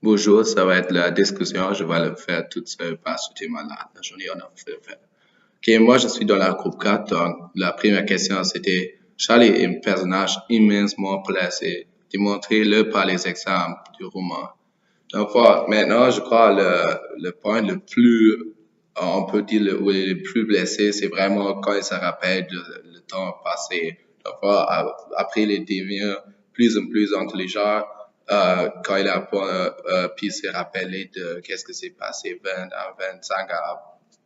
Bonjour, ça va être la discussion. Je vais le faire toute seule parce que j'étais malade. La journée, on a fait le faire. Ok, moi, je suis dans la groupe 4. Donc, la première question, c'était Charlie est un personnage immensement placé, démontré-le par les exemples du roman. Donc, voilà, maintenant, je crois le point le plus, on peut dire, où il est le plus blessé, c'est vraiment quand il se rappelle le temps passé. Donc, voilà, après, il devient plus en plus intelligent, quand il a pu se rappeler de qu'est-ce qui s'est passé 20 à 25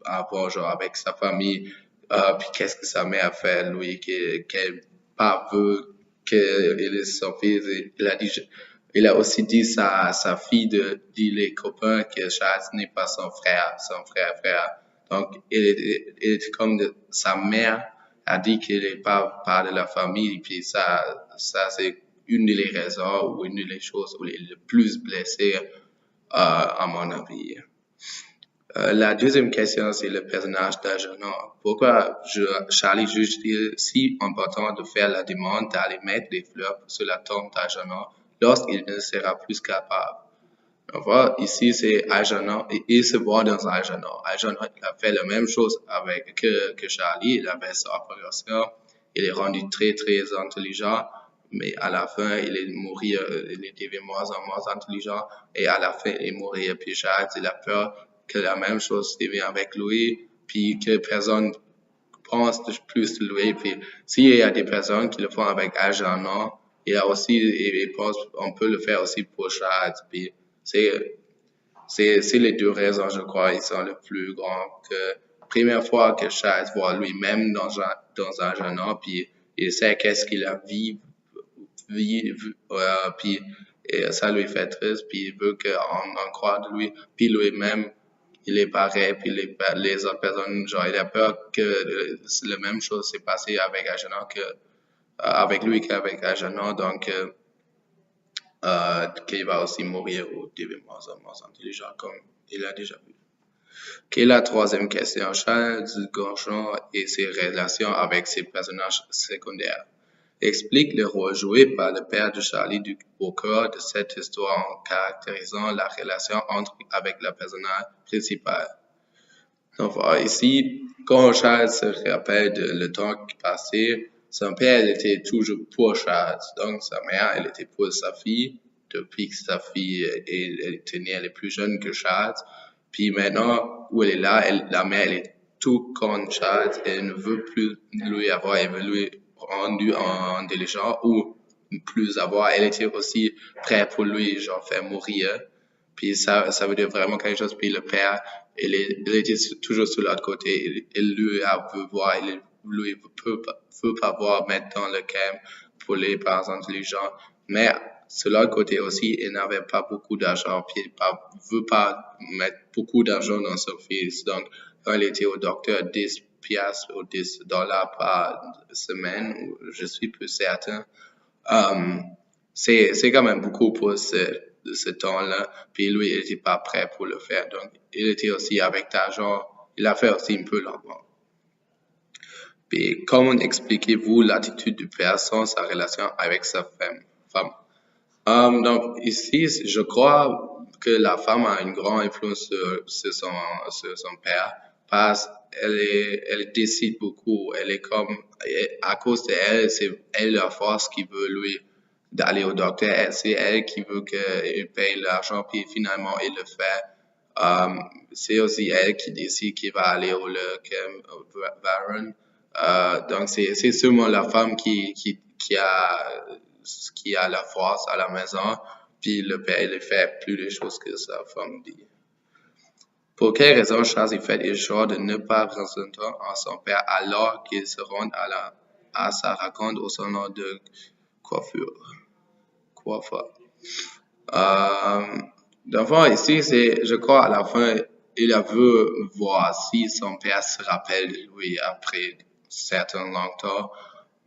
avant, genre, avec sa famille, puis qu'est-ce que sa mère a fait, lui, qu'elle pas veut qu'il est son fils. Il a dit, il a aussi dit sa fille dit les copains que Charles n'est pas son frère. Donc, il est comme sa mère a dit qu'il n'est pas part de la famille, puis c'est une des raisons ou une des choses où il est le plus blessé, à mon avis. La deuxième question, c'est le personnage d'Algernon. Pourquoi Charlie juge-t-il si important de faire la demande d'aller mettre des fleurs sur la tombe d'Algernon lorsqu'il ne sera plus capable? On voit ici, c'est Algernon, et il se voit dans Algernon. Algernon a fait la même chose que Charlie. Il avait sa opération. Il est rendu très, très intelligent. Mais à la fin, il est mourir, il est devenu moins en moins intelligent. Et à la fin, il est mourir. Puis Charles, il a peur que la même chose devienne avec lui. Puis que personne pense plus de lui. Puis s'il y a des personnes qui le font avec Algernon, il y a aussi, il pense, on peut le faire aussi pour Charles. Puis c'est, c'est les deux raisons, je crois, ils sont les plus grands. Que première fois que Charles voit lui-même dans un jeune homme, puis il sait qu'est-ce qu'il a puis et ça lui fait triste, puis il veut qu'on en croit de lui, puis lui-même, il est pareil, puis les autres personnes, genre, il a peur que la même chose s'est passé avec Agena avec lui qu'avec Agena, donc, qu'il va aussi mourir ou devenir moins intelligent, comme il a déjà vu. Quelle est la troisième question? Charles Gorgeon et ses relations avec ses personnages secondaires. Explique le rôle joué par le père de Charlie au cœur de cette histoire en caractérisant la relation avec le personnage principal. Donc voilà, ici, quand Charles se rappelle de le temps passé, son père il était toujours pour Charles. Donc sa mère, elle était pour sa fille, depuis que sa fille elle était née, elle est plus jeune que Charles. Puis maintenant, où elle est là, la mère, elle est tout contre Charles, elle ne veut plus lui avoir, elle veut lui rendre intelligent ou plus avoir. Elle était aussi prête pour lui, genre, faire mourir. Puis ça veut dire vraiment quelque chose. Puis le père, il était toujours sur l'autre côté. Il lui a veut voir, il lui veut pas voir mettre dans le camp pour les parents intelligents. Mais sur l'autre côté aussi, il n'avait pas beaucoup d'argent. Puis il veut pas mettre beaucoup d'argent dans son fils. Donc, quand il était au docteur, 10 piastres ou 10 dollars par semaine, je suis plus certain. C'est quand même beaucoup pour ce temps-là. Puis lui, il n'était pas prêt pour le faire. Donc, il était aussi avec l'argent. Il a fait aussi un peu l'argent. Puis, comment expliquez-vous l'attitude du père sans sa relation avec sa femme? Donc, ici, je crois que la femme a une grande influence sur son père parce elle décide beaucoup. Elle est comme, à cause de elle, c'est elle la force qui veut lui d'aller au docteur. C'est elle qui veut qu'il paye l'argent, puis finalement, il le fait. C'est aussi elle qui décide qu'il va aller au Varon. Donc, c'est seulement la femme qui a la force à la maison, puis le père, il fait plus de choses que sa femme dit. Pour quelle raison Charles fait le choix de ne pas présenter à son père alors qu'il se rend à sa rencontre au salon de coiffeur? D'abord, ici, je crois, à la fin, il a veut voir si son père se rappelle de lui après certain longtemps.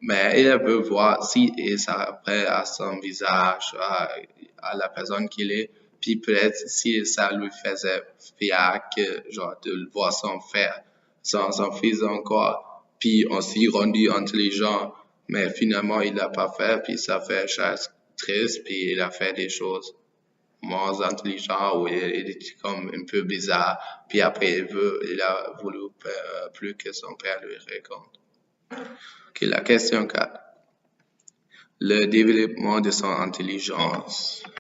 Mais il veut voir si il se rappelle à son visage, à la personne qu'il est. Puis peut-être si ça lui faisait fier que, genre, de le voir son fils encore. Puis aussi rendu intelligent. Mais finalement, il l'a pas fait. Puis ça fait triste. Puis il a fait des choses. moins intelligent ou il était comme un peu bizarre. Puis après, il a voulu plus que son père lui raconte. Ok, la question 4. Le développement de son intelligence.